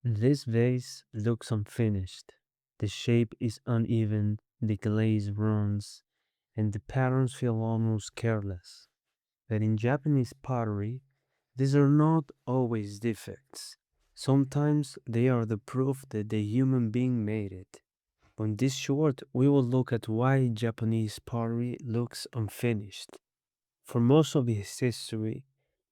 This vase looks unfinished. The shape is uneven, the glaze runs, and the patterns feel almost careless. But in Japanese pottery, these are not always defects. Sometimes they are the proof that the human being made it. On this short, we will look at why Japanese pottery looks unfinished. For most of its history,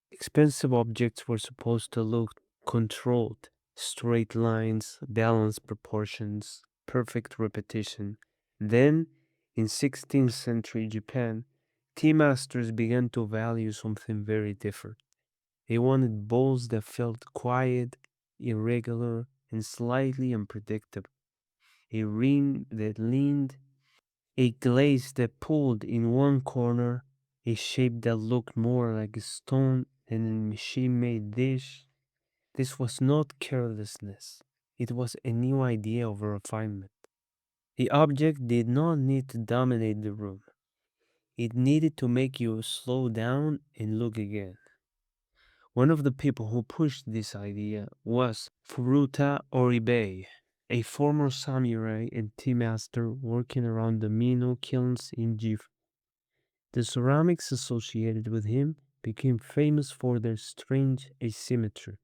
expensive objects were supposed to look controlled, straight lines, balanced proportions, perfect repetition. Then, in 16th century Japan, tea masters began to value something very different. They wanted bowls that felt quiet, irregular, and slightly unpredictable. A ring that leaned, a glaze that pulled in one corner, a shape that looked more like a stone than a machine made dish. This was not carelessness, it was a new idea of refinement. The object did not need to dominate the room, it needed to make you slow down and look again. One of the people who pushed this idea was Furuta Oribe, a former samurai and tea master working around the Mino kilns in Gifu. The ceramics associated with him became famous for their strange asymmetry,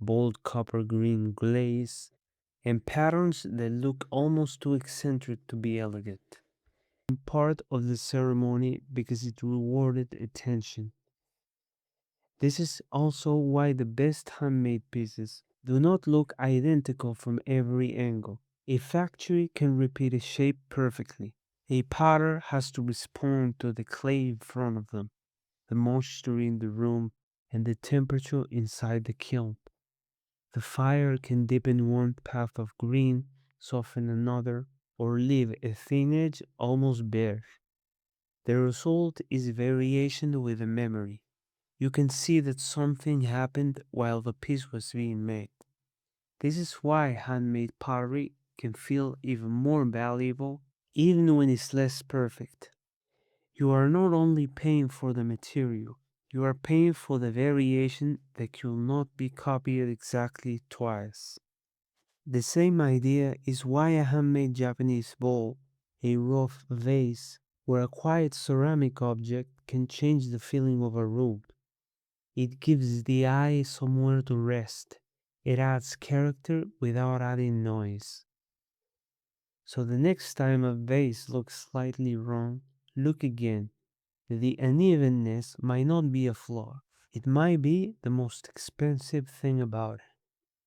bold copper green glaze, and patterns that look almost too eccentric to be elegant. Part of the ceremony because it rewarded attention. This is also why the best handmade pieces do not look identical from every angle. A factory can repeat a shape perfectly. A potter has to respond to the clay in front of them, the moisture in the room, and the temperature inside the kiln. The fire can deepen one path of green, soften another, or leave a thin edge almost bare. The result is variation with a memory. You can see that something happened while the piece was being made. This is why handmade pottery can feel even more valuable even when it's less perfect. You are not only paying for the material, you are paying for the variation that could not be copied exactly twice. The same idea is why a handmade Japanese bowl, a rough vase, or a quiet ceramic object can change the feeling of a room. It gives the eye somewhere to rest. It adds character without adding noise. So the next time a vase looks slightly wrong, look again. The unevenness might not be a flaw. It might be the most expensive thing about it.